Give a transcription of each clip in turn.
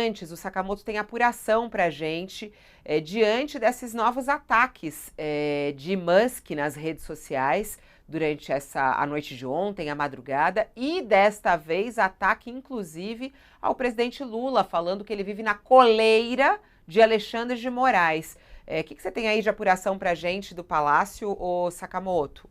antes, o Sakamoto tem apuração para a gente diante desses novos ataques de Musk nas redes sociais durante a noite de ontem, a madrugada, e desta vez ataque inclusive ao presidente Lula, falando que ele vive na coleira de Alexandre de Moraes. O que você tem aí de apuração para a gente do Palácio, ô Sakamoto?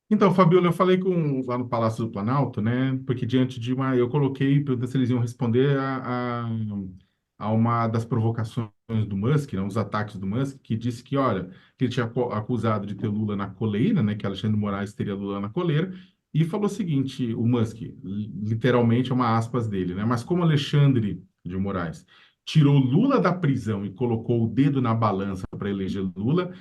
Então, Fabiola, eu falei lá no Palácio do Planalto, né? Porque diante de uma. Eu coloquei, perguntei se eles iam responder a uma das provocações do Musk, né, os ataques do Musk, que disse que, olha, que ele tinha acusado de ter Lula na coleira, né? Que Alexandre de Moraes teria Lula na coleira, e falou o seguinte: o Musk, literalmente é uma aspas dele, né? Mas como Alexandre de Moraes tirou Lula da prisão e colocou o dedo na balança para eleger Lula,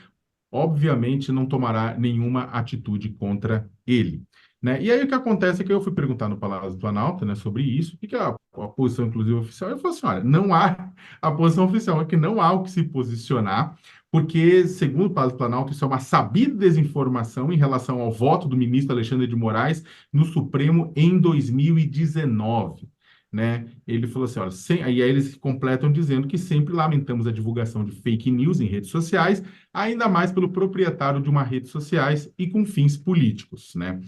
obviamente não tomará nenhuma atitude contra ele. Né? E aí o que acontece é que eu fui perguntar no Palácio do Planalto, né, sobre isso, o que que é a posição, inclusive, oficial. Eu falei assim, olha, não há, a posição oficial é que não há o que se posicionar, porque, segundo o Palácio do Planalto, isso é uma sabida desinformação em relação ao voto do ministro Alexandre de Moraes no Supremo em 2019. Né? Ele falou assim, olha, aí eles completam dizendo que sempre lamentamos a divulgação de fake news em redes sociais, ainda mais pelo proprietário de uma rede sociais e com fins políticos, né?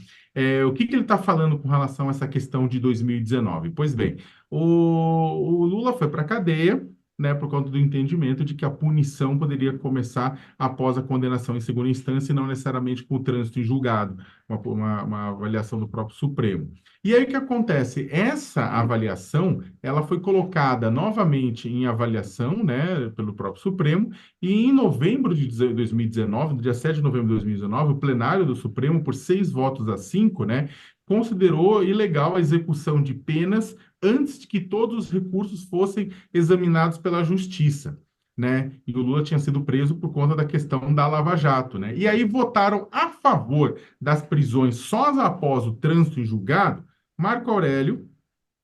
O que ele está falando com relação a essa questão de 2019? Pois bem, o Lula foi para a cadeia, né, por conta do entendimento de que a punição poderia começar após a condenação em segunda instância e não necessariamente com o trânsito em julgado, uma avaliação do próprio Supremo. E aí o que acontece? Essa avaliação, ela foi colocada novamente em avaliação, né, pelo próprio Supremo, e em novembro de 2019, no dia 7 de novembro de 2019, o plenário do Supremo, por 6 votos a 5, né, considerou ilegal a execução de penas antes de que todos os recursos fossem examinados pela Justiça. Né? E o Lula tinha sido preso por conta da questão da Lava Jato, né? E aí votaram a favor das prisões só após o trânsito em julgado Marco Aurélio,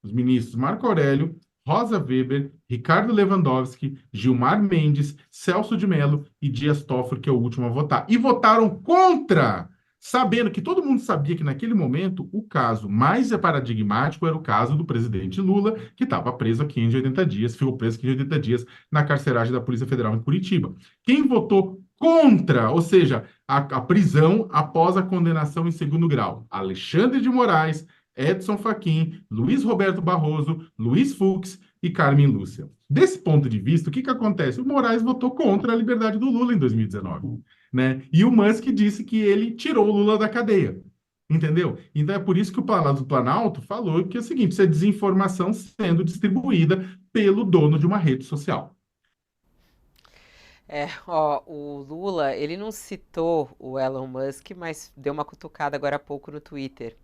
os ministros Marco Aurélio, Rosa Weber, Ricardo Lewandowski, Gilmar Mendes, Celso de Mello e Dias Toffoli, que é o último a votar. E votaram contra, sabendo que todo mundo sabia que naquele momento o caso mais paradigmático era o caso do presidente Lula, que estava preso há 580 dias, ficou preso 580 dias na carceragem da Polícia Federal em Curitiba. Quem votou contra, ou seja, a prisão após a condenação em segundo grau? Alexandre de Moraes, Edson Fachin, Luiz Roberto Barroso, Luiz Fux e Carmen Lúcia. Desse ponto de vista, o que acontece? O Moraes votou contra a liberdade do Lula em 2019, né? E o Musk disse que ele tirou o Lula da cadeia. Entendeu? Então é por isso que o Palácio do Planalto falou que é o seguinte: isso é desinformação sendo distribuída pelo dono de uma rede social. O Lula, ele não citou o Elon Musk, mas deu uma cutucada agora há pouco no Twitter.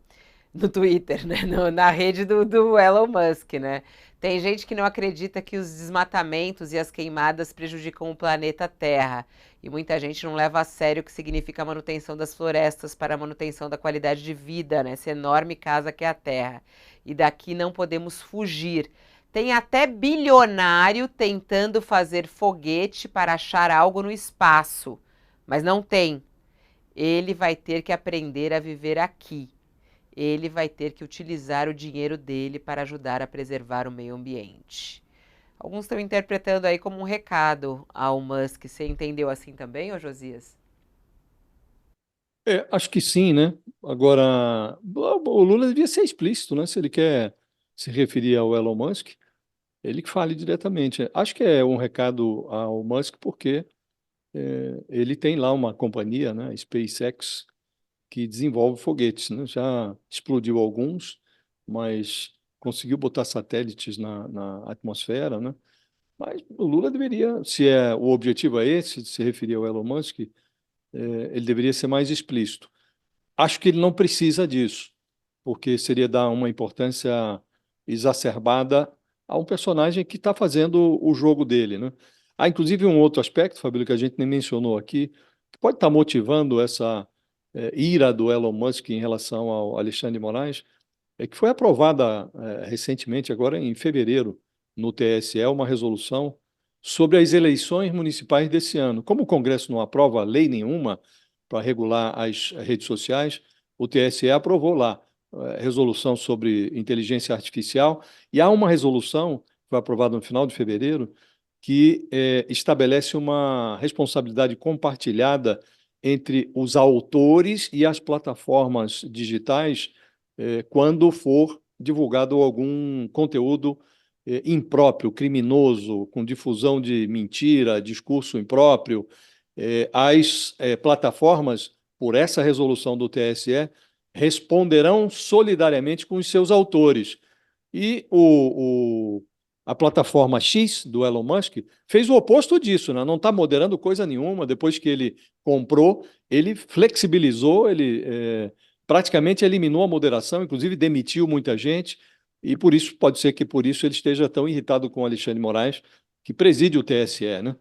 No Twitter, né? Na rede do Elon Musk, né? Tem gente que não acredita que os desmatamentos e as queimadas prejudicam o planeta Terra. E muita gente não leva a sério o que significa a manutenção das florestas para a manutenção da qualidade de vida, né? Essa enorme casa que é a Terra. E daqui não podemos fugir. Tem até bilionário tentando fazer foguete para achar algo no espaço, mas não tem. Ele vai ter que aprender a viver aqui. Ele vai ter que utilizar o dinheiro dele para ajudar a preservar o meio ambiente. Alguns estão interpretando aí como um recado ao Musk. Você entendeu assim também, ô Josias? Acho que sim, né? Agora, o Lula devia ser explícito, né? Se ele quer se referir ao Elon Musk, ele que fale diretamente. Acho que é um recado ao Musk porque ele tem lá uma companhia, né? SpaceX, que desenvolve foguetes, né? Já explodiu alguns, mas conseguiu botar satélites na atmosfera, né? Mas o Lula deveria, se o objetivo é esse, de se referir ao Elon Musk, ele deveria ser mais explícito. Acho que ele não precisa disso, porque seria dar uma importância exacerbada a um personagem que está fazendo o jogo dele, né? Há, inclusive, um outro aspecto, Fabílio, que a gente nem mencionou aqui, que pode estar motivando essa ira do Elon Musk em relação ao Alexandre de Moraes, é que foi aprovada recentemente, agora em fevereiro, no TSE, uma resolução sobre as eleições municipais desse ano. Como o Congresso não aprova lei nenhuma para regular as redes sociais, o TSE aprovou lá resolução sobre inteligência artificial, e há uma resolução, que foi aprovada no final de fevereiro, que estabelece uma responsabilidade compartilhada entre os autores e as plataformas digitais, quando for divulgado algum conteúdo impróprio, criminoso, com difusão de mentira, discurso impróprio. As plataformas, por essa resolução do TSE, responderão solidariamente com os seus autores. E a plataforma X do Elon Musk fez o oposto disso, né? Não está moderando coisa nenhuma. Depois que ele comprou, ele flexibilizou, ele praticamente eliminou a moderação, inclusive demitiu muita gente, e por isso pode ser que por isso ele esteja tão irritado com o Alexandre de Moraes, que preside o TSE, né?